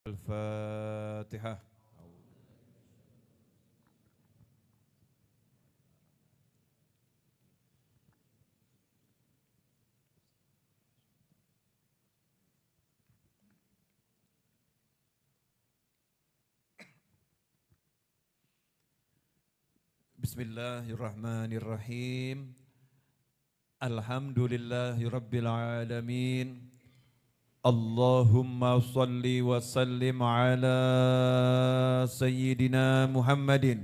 الفاتحة. Bismillahirrahmanirrahim. Alhamdulillahi Rabbil Alamin. Allahumma salli wa sallim ala Sayyidina Muhammadin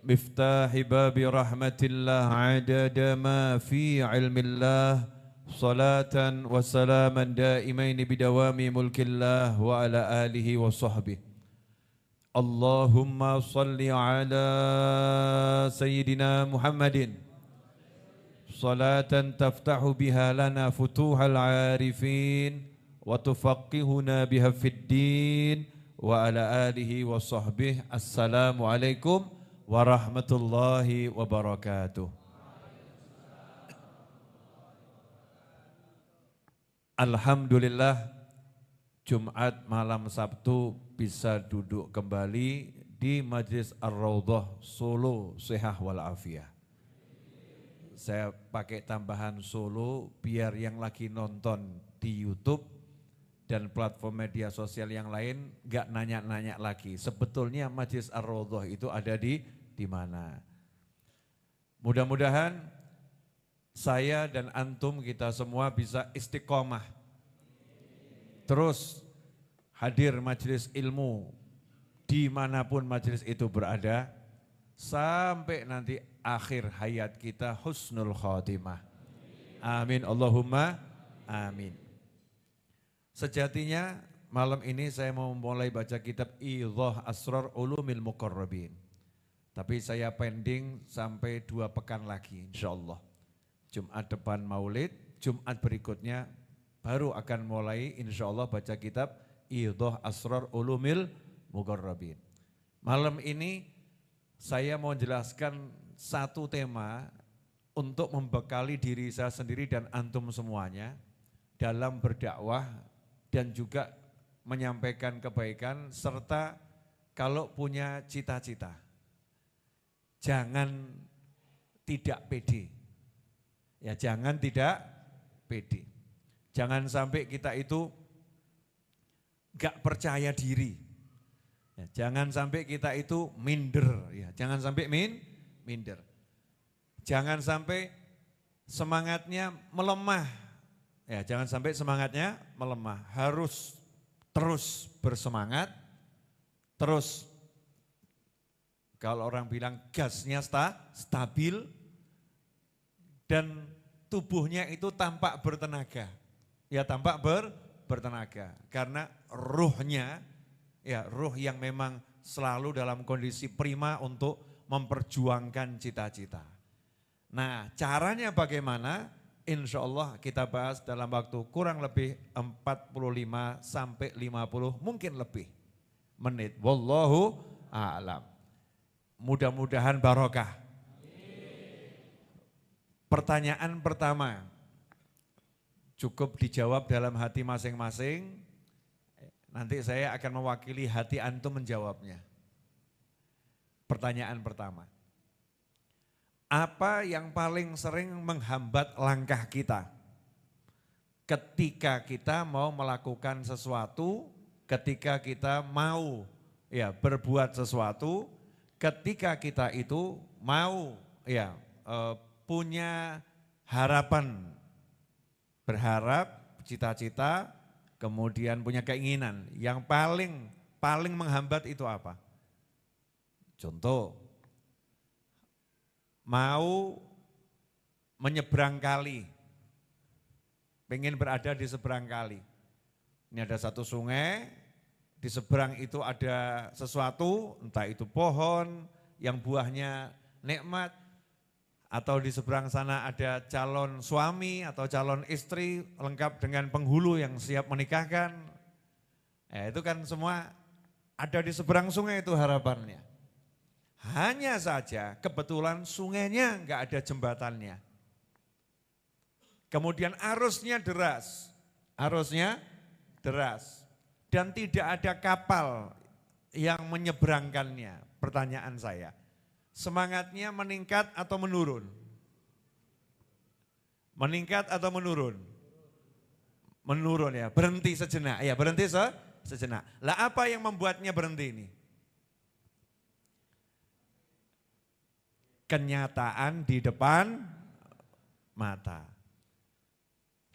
miftahi babi rahmatillah adada ma fi ilmillah salatan wa salaman daimaini bidawami mulkillah wa ala alihi wa sahbihi. Allahumma salli ala Sayyidina Muhammadin salatan taftahu biha lana futuhal arifin wa tufaqihuna biha fid din wa ala alihi wa sahbihi. Assalamualaikum warahmatullahi wabarakatuh. Alhamdulillah, Jumat malam Sabtu bisa duduk kembali di Majlis Ar-Raudhah Solo Sihah wal Afiyah. Saya pakai tambahan Solo biar yang lagi nonton di YouTube dan platform media sosial yang lain gak nanya-nanya lagi. Sebetulnya Majlis Ar-Raudhah itu ada di mana. Mudah-mudahan saya dan antum kita semua bisa istiqomah. Terus hadir majelis ilmu dimanapun majelis itu berada sampai nanti akhir hayat kita husnul khotimah. Amin Allahumma amin. Sejatinya malam ini saya mau mulai baca kitab Idhah Asrar Ulumil Muqarrabin. Tapi saya pending sampai 2 pekan lagi insyaallah. Jumat depan Maulid, Jumat berikutnya baru akan mulai insyaallah baca kitab Idhah Asrar Ulumil Muqarrabin. Malam ini saya mau jelaskan satu tema untuk membekali diri saya sendiri dan antum semuanya dalam berdakwah dan juga menyampaikan kebaikan serta kalau punya cita-cita. Jangan tidak pede. Ya, jangan tidak pede. Jangan sampai kita itu gak percaya diri. Ya, jangan sampai kita itu minder, ya, jangan sampai minder. Jangan sampai semangatnya melemah. Ya, jangan sampai semangatnya melemah. Harus terus bersemangat. Terus kalau orang bilang gasnya stabil dan tubuhnya itu tampak bertenaga. Ya, tampak bertenaga karena ruhnya, ya ruh yang memang selalu dalam kondisi prima untuk memperjuangkan cita-cita. Nah, caranya bagaimana? Insya Allah kita bahas dalam waktu kurang lebih 45 sampai 50 mungkin lebih menit. Wallahu a'lam. Mudah-mudahan barokah. Pertanyaan pertama cukup dijawab dalam hati masing-masing. Nanti saya akan mewakili hati antum menjawabnya. Pertanyaan pertama. Apa yang paling sering menghambat langkah kita? Ketika kita mau melakukan sesuatu, ketika kita mau berbuat sesuatu, ketika kita itu mau punya harapan, berharap, cita-cita, kemudian punya keinginan, yang paling menghambat itu apa? Contoh, mau menyeberang kali, pengen berada di seberang kali. Ini ada satu sungai, di seberang itu ada sesuatu, entah itu pohon yang buahnya nikmat, atau di seberang sana ada calon suami atau calon istri lengkap dengan penghulu yang siap menikahkan. Itu kan semua ada di seberang sungai itu harapannya. Hanya saja kebetulan sungainya enggak ada jembatannya. Kemudian arusnya deras. dan tidak ada kapal yang menyeberangkannya. Pertanyaan saya, semangatnya meningkat atau menurun? Meningkat atau menurun? Menurun ya, berhenti sejenak. Ya, berhenti sejenak. Lah apa yang membuatnya berhenti ini? Kenyataan di depan mata.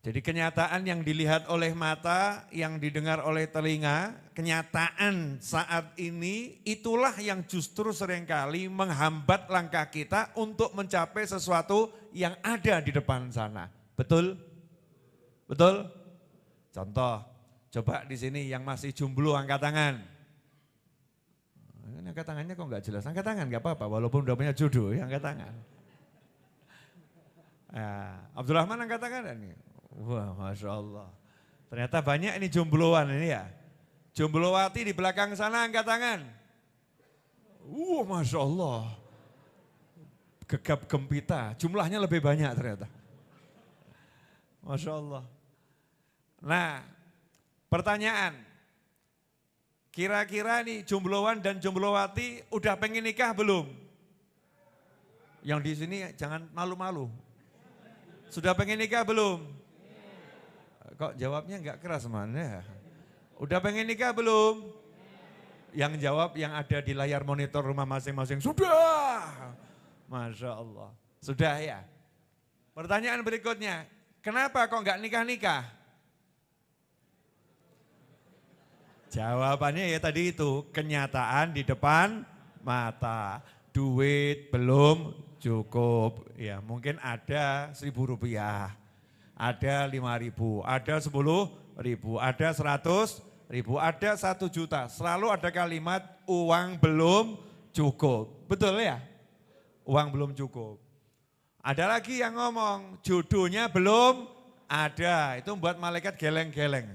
Jadi kenyataan yang dilihat oleh mata, yang didengar oleh telinga, kenyataan saat ini itulah yang justru seringkali menghambat langkah kita untuk mencapai sesuatu yang ada di depan sana. Betul? Betul? Contoh, coba di sini yang masih jomblo angkat tangan. Ini angkat tangannya kok enggak jelas, angkat tangan enggak apa-apa walaupun udah punya jodoh ya angkat tangan. Abdurrahman angkat tangan nih. Wah, Masya Allah. Ternyata banyak ini jombloan ini ya. Jomblowati di belakang sana angkat tangan. Masya Allah. Gegap gempita, jumlahnya lebih banyak ternyata. Masya Allah. Nah, pertanyaan. Kira-kira nih jombloan dan jomblowati udah pengen nikah belum? Yang di sini jangan malu-malu. Sudah pengen nikah belum? Kok jawabnya enggak keras mana? Udah pengen nikah belum? Yang jawab yang ada di layar monitor rumah masing-masing, sudah. Masya Allah. Sudah ya? Pertanyaan berikutnya, kenapa kok enggak nikah-nikah? Jawabannya ya tadi itu, kenyataan di depan mata. Duit belum cukup, ya mungkin ada 1.000 rupiah. Ada 5.000, ada 10.000, ada 100.000, ada 1 juta. Selalu ada kalimat uang belum cukup. Betul ya? Uang belum cukup. Ada lagi yang ngomong jodohnya belum ada. Itu buat malaikat geleng-geleng.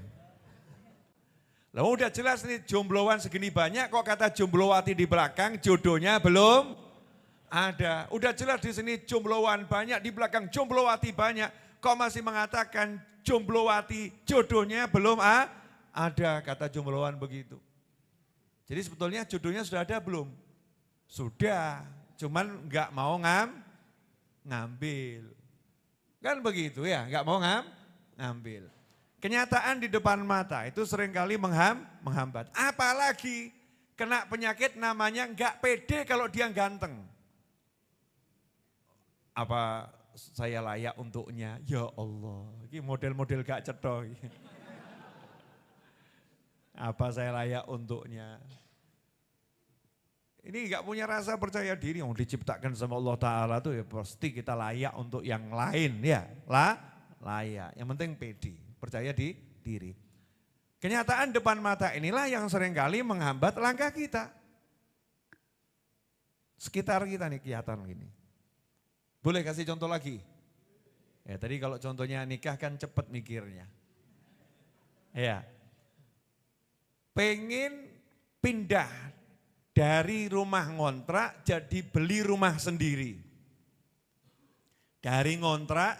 Lalu udah jelas nih jombloan segini banyak kok kata jomblowati di belakang jodohnya belum ada. Udah jelas di sini jombloan banyak di belakang jomblowati banyak. Kok masih mengatakan jomblowati jodohnya belum ada, kata jombloan begitu. Jadi sebetulnya jodohnya sudah ada belum? Sudah, cuman enggak mau ngambil. Kan begitu ya, enggak mau ngambil. Kenyataan di depan mata itu seringkali menghambat. Apalagi kena penyakit namanya enggak pede kalau dia ganteng. Apa saya layak untuknya? Ya Allah, ini model-model gak cetok. Apa saya layak untuknya? Ini gak punya rasa percaya diri, yang diciptakan sama Allah Ta'ala tuh ya pasti kita layak untuk yang lain ya. Layak, yang penting pede, percaya di diri. Kenyataan depan mata inilah yang seringkali menghambat langkah kita. Sekitar kita nih kelihatan gini. Boleh kasih contoh lagi? Ya tadi kalau contohnya nikah kan cepat mikirnya. Ya. Pengen pindah dari rumah ngontrak jadi beli rumah sendiri. Dari ngontrak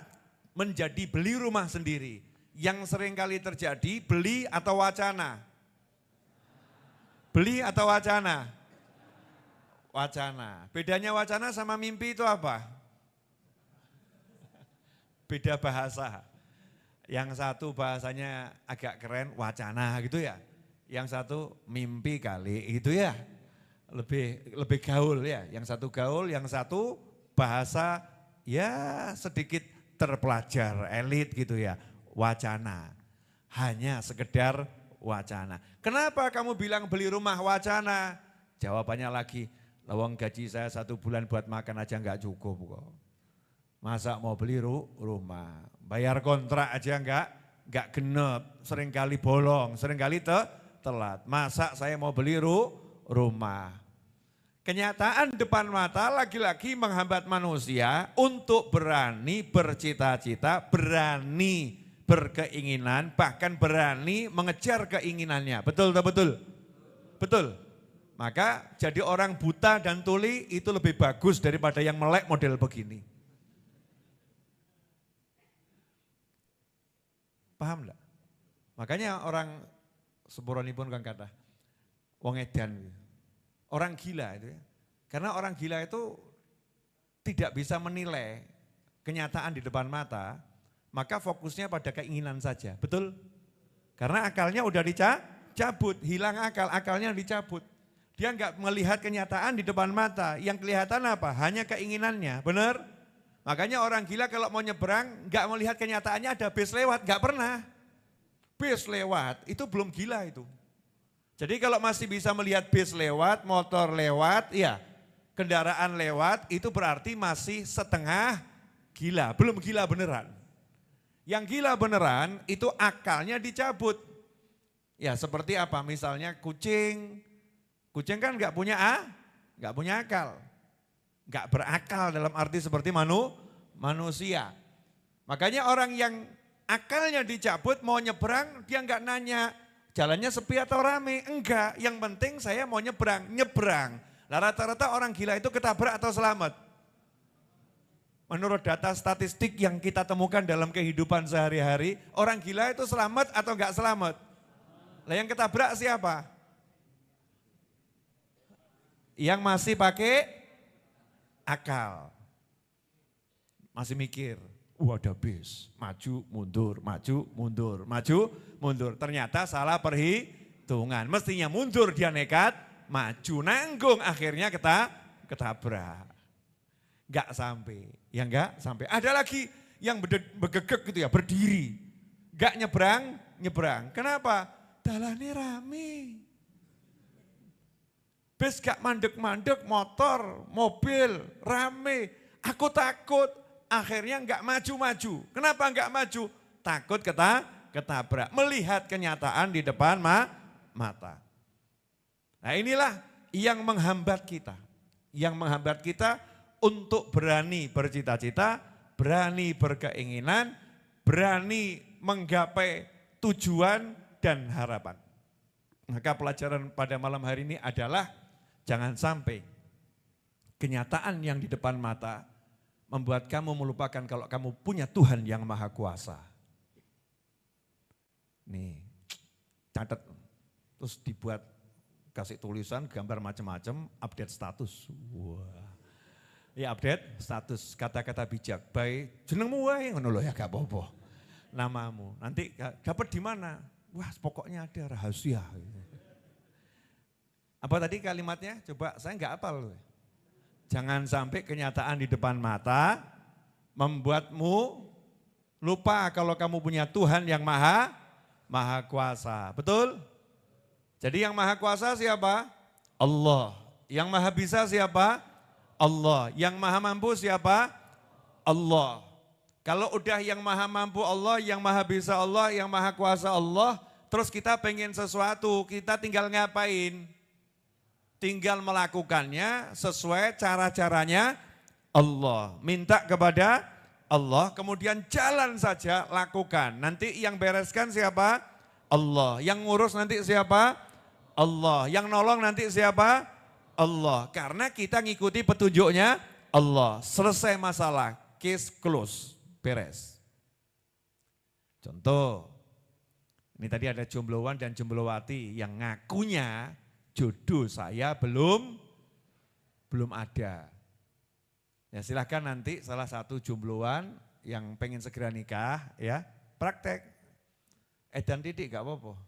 menjadi beli rumah sendiri. Yang seringkali terjadi beli atau wacana? Beli atau wacana? Wacana. Bedanya wacana sama mimpi itu apa? Beda bahasa. Yang satu bahasanya agak keren, wacana gitu ya. Yang satu mimpi kali gitu ya. Lebih gaul ya. Yang satu gaul, yang satu bahasa ya sedikit terpelajar, elit gitu ya. Wacana. Hanya sekedar wacana. Kenapa kamu bilang beli rumah wacana? Jawabannya lagi, lawang gaji saya 1 bulan buat makan aja enggak cukup kok. Masa mau beli rumah, bayar kontrak aja enggak genep, seringkali bolong, seringkali telat. Masa saya mau beli rumah. Kenyataan depan mata lagi-lagi menghambat manusia untuk berani bercita-cita, berani berkeinginan, bahkan berani mengejar keinginannya. Betul tak betul? Betul. Maka jadi orang buta dan tuli itu lebih bagus daripada yang melek model begini. Paham enggak? Makanya orang sepuranipun kang kathah. Wong edan. Orang gila itu ya. Karena orang gila itu tidak bisa menilai kenyataan di depan mata, maka fokusnya pada keinginan saja. Betul? Karena akalnya udah dicabut, hilang akal, akalnya dicabut. Dia enggak melihat kenyataan di depan mata, yang kelihatan apa? Hanya keinginannya, benar? Makanya orang gila kalau mau nyebrang enggak melihat kenyataannya ada bis lewat, enggak pernah. Bis lewat, itu belum gila itu. Jadi kalau masih bisa melihat bis lewat, motor lewat, ya kendaraan lewat, itu berarti masih setengah gila, belum gila beneran. Yang gila beneran itu akalnya dicabut. Ya seperti apa? Misalnya kucing. Kucing kan nggak punya akal. Nggak berakal dalam arti seperti manusia. Makanya orang yang akalnya dicabut mau nyebrang, dia nggak nanya jalannya sepi atau rame. Enggak, yang penting saya mau nyebrang. Nah, rata-rata orang gila itu ketabrak atau selamat? Menurut data statistik yang kita temukan dalam kehidupan sehari-hari, orang gila itu selamat atau enggak selamat? Lah yang ketabrak siapa? Yang masih pakai akal. Masih mikir, ada bis, maju, mundur, maju, mundur, maju, mundur. Ternyata salah perhitungan, mestinya mundur dia nekat, maju, nanggung, akhirnya ketabrak. Enggak sampai, ya enggak sampai. Ada lagi yang begegek gitu ya, berdiri. Enggak nyebrang. Kenapa? Dalannya rame. Bis gak mandek-mandek, motor, mobil, rame. Aku takut, akhirnya enggak maju-maju. Kenapa enggak maju? Takut ketabrak. Melihat kenyataan di depan mata. Nah inilah yang menghambat kita. Yang menghambat kita untuk berani bercita-cita, berani berkeinginan, berani menggapai tujuan dan harapan. Maka pelajaran pada malam hari ini adalah jangan sampai kenyataan yang di depan mata membuat kamu melupakan kalau kamu punya Tuhan yang Maha Kuasa. Nih, catat, terus dibuat, kasih tulisan, gambar macam-macam, update status. Wah. Ya update status, kata-kata bijak. Baik, jenengmu wae ngono lho ya gak apa-apa. Namamu. Nanti dapat di mana? Wah, pokoknya ada rahasia. Apa tadi kalimatnya? Coba saya enggak hafal loh. Jangan sampai kenyataan di depan mata membuatmu lupa kalau kamu punya Tuhan yang Maha Kuasa. Betul? Jadi yang Maha Kuasa siapa? Allah. Yang Maha Bisa siapa? Allah. Yang Maha Mampu siapa? Allah. Kalau udah yang Maha Mampu Allah, yang Maha Bisa Allah, yang Maha Kuasa Allah, terus kita pengen sesuatu, kita tinggal ngapain? Tinggal melakukannya sesuai cara-caranya Allah. Minta kepada Allah, kemudian jalan saja, lakukan. Nanti yang bereskan siapa? Allah. Yang ngurus nanti siapa? Allah. Yang nolong nanti siapa? Allah. Karena kita ngikuti petunjuknya Allah. Selesai masalah, case close, beres. Contoh, ini tadi ada jombloan dan jomblowati yang ngakunya jodoh saya belum ada. Ya silahkan nanti salah satu jombloan yang pengen segera nikah ya praktek. Edan titik gak apa-apa.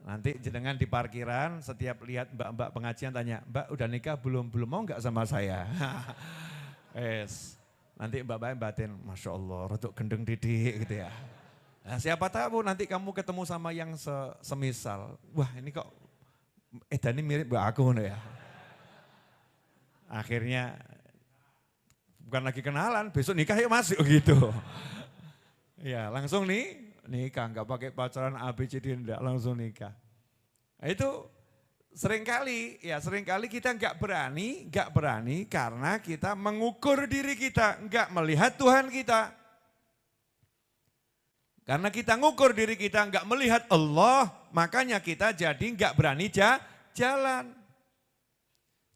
Nanti jenengan di parkiran setiap lihat mbak-mbak pengajian tanya, Mbak udah nikah belum mau gak sama saya? Nanti mbak-mbak batin, Masya Allah rotok gendeng titik gitu ya. Nah, siapa tahu nanti kamu ketemu sama yang semisal. Wah ini kok Edan ini mirip mbak aku ya. Akhirnya bukan lagi kenalan, besok nikah yuk masuk gitu. Ya langsung nikah, nggak pakai pacaran ABCD, enggak langsung nikah. Nah, itu seringkali kita nggak berani karena kita mengukur diri kita, nggak melihat Tuhan kita. Karena kita ngukur diri kita nggak melihat Allah, makanya kita jadi nggak berani jalan.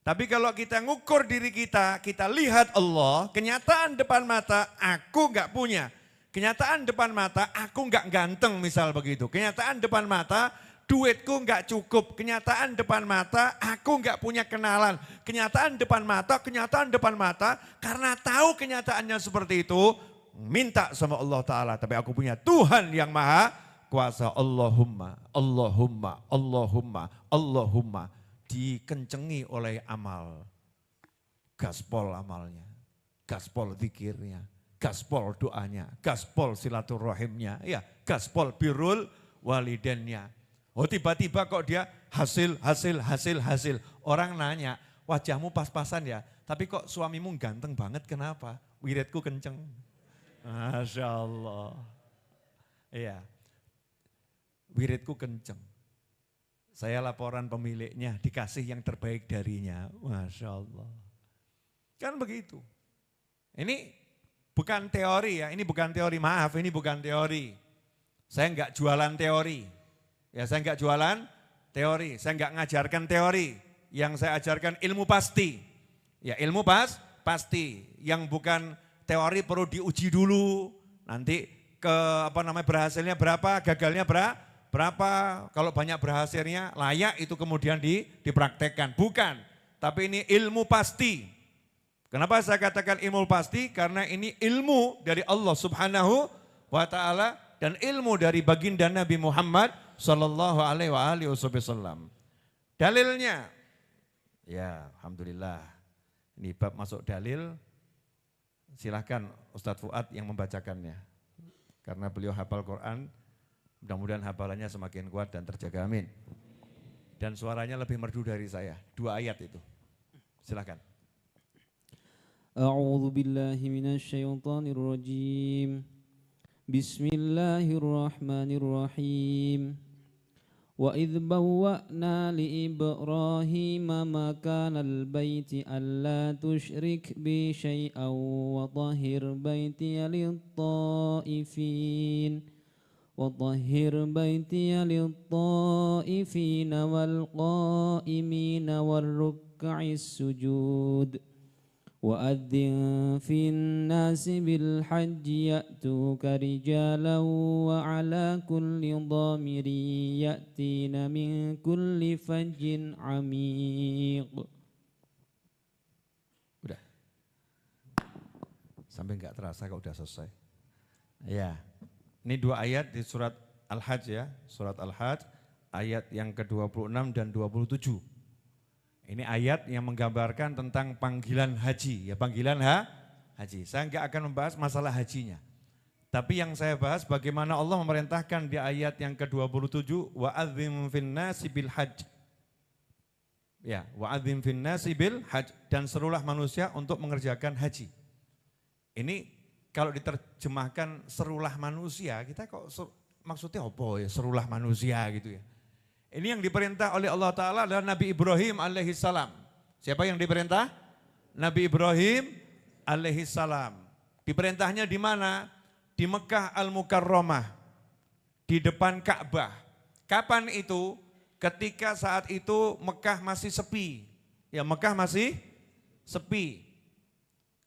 Tapi kalau kita ngukur diri kita lihat Allah, kenyataan depan mata, aku nggak punya. Kenyataan depan mata, aku nggak ganteng misal begitu. Kenyataan depan mata, duitku nggak cukup. Kenyataan depan mata, aku nggak punya kenalan. Kenyataan depan mata, karena tahu kenyataannya seperti itu, minta sama Allah Ta'ala. Tapi aku punya Tuhan yang maha kuasa. Allahumma, Allahumma, Allahumma, Allahumma. Dikencengi oleh amal. Gaspol amalnya, gaspol zikirnya. Gaspol doanya, gaspol silaturahimnya, ya, gaspol birrul walidennya. Oh tiba-tiba kok dia hasil. Orang nanya, wajahmu pas-pasan ya, tapi kok suamimu ganteng banget, kenapa? Wiridku kenceng. Masya Allah. Iya, wiridku kenceng. Saya laporan pemiliknya, dikasih yang terbaik darinya. Masya Allah. Kan begitu. Ini bukan teori ya, ini bukan teori, maaf ini bukan teori. Saya enggak jualan teori. Ya saya enggak jualan teori, saya enggak ngajarkan teori. Yang saya ajarkan ilmu pasti. Ya ilmu pasti. Yang bukan teori perlu diuji dulu. Nanti berhasilnya berapa, gagalnya berapa. Kalau banyak berhasilnya layak itu kemudian dipraktekkan. Bukan, tapi ini ilmu pasti. Kenapa saya katakan ilmu pasti? Karena ini ilmu dari Allah Subhanahu wa Ta'ala dan ilmu dari baginda Nabi Muhammad sallallahu alaihi wasallam. Dalilnya, ya alhamdulillah. Ini bab masuk dalil. Silahkan Ustadz Fuad yang membacakannya. Karena beliau hafal Quran, mudah-mudahan hafalannya semakin kuat dan terjaga, amin. Dan suaranya lebih merdu dari saya, 2 ayat itu. Silahkan. أعوذ بالله من الشيطان الرجيم بسم الله الرحمن الرحيم وإذ بوأنا لإبراهيم مكان البيت ألا تشرك بي شيئا وطهر بيتي للطائفين والقائمين والركع السجود وأذن في الناس بالحج يأتوك رجالا وعلى كل ضامر يأتين من كل فج عميق. Udah. Sampai enggak terasa kalau udah selesai. Ya. Ini 2 ayat di surat Al-Hajj ya, surat Al-Hajj ayat yang ke-26 dan 27. Ini ayat yang menggambarkan tentang panggilan haji, ya panggilan haji. Saya enggak akan membahas masalah hajinya. Tapi yang saya bahas bagaimana Allah memerintahkan di ayat yang ke-27 wa'adzim finnasi bil hajj. Ya, wa'adzim finnasi bil hajj dan serulah manusia untuk mengerjakan haji. Ini kalau diterjemahkan serulah manusia, kita kok maksudnya apa ya serulah manusia gitu ya. Ini yang diperintah oleh Allah Ta'ala adalah Nabi Ibrahim alaihissalam. Siapa yang diperintah? Nabi Ibrahim alaihissalam. Diperintahnya di mana? Di Mekah Al-Mukarramah. Di depan Ka'bah. Kapan itu? Ketika saat itu Mekah masih sepi. Ya Mekah masih sepi.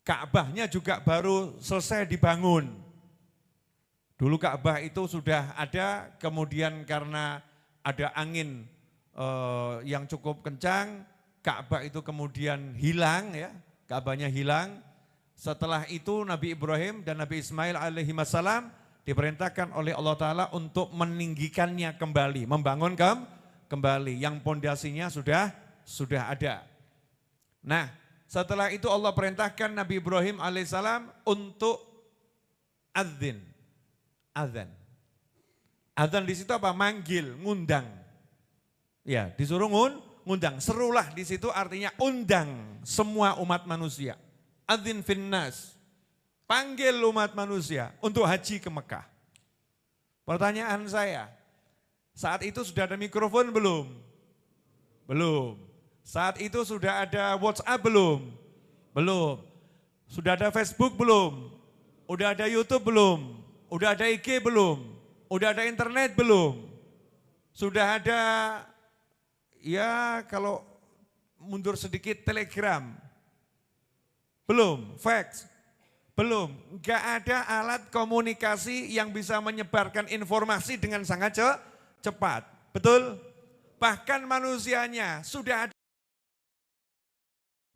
Ka'bahnya juga baru selesai dibangun. Dulu Ka'bah itu sudah ada, kemudian karena ada angin yang cukup kencang, Ka'bah itu kemudian hilang ya, Ka'bahnya hilang. Setelah itu Nabi Ibrahim dan Nabi Ismail alaihi wassalam diperintahkan oleh Allah Ta'ala untuk meninggikannya kembali, membangun kembali yang pondasinya sudah ada. Nah setelah itu Allah perintahkan Nabi Ibrahim alaihissalam untuk azan. Adzan di situ apa? Manggil, ngundang. Ya, disuruh ngundang. Serulah di situ artinya undang semua umat manusia. Adzin finnas. Panggil umat manusia untuk haji ke Mekah. Pertanyaan saya, saat itu sudah ada mikrofon belum? Belum. Saat itu sudah ada WhatsApp belum? Belum. Sudah ada Facebook belum? Udah ada YouTube belum? Udah ada IG belum? Udah ada internet belum? Sudah ada, ya kalau mundur sedikit Telegram? Belum, fax? Belum, nggak ada alat komunikasi yang bisa menyebarkan informasi dengan sangat cepat. Betul? Bahkan manusianya sudah ada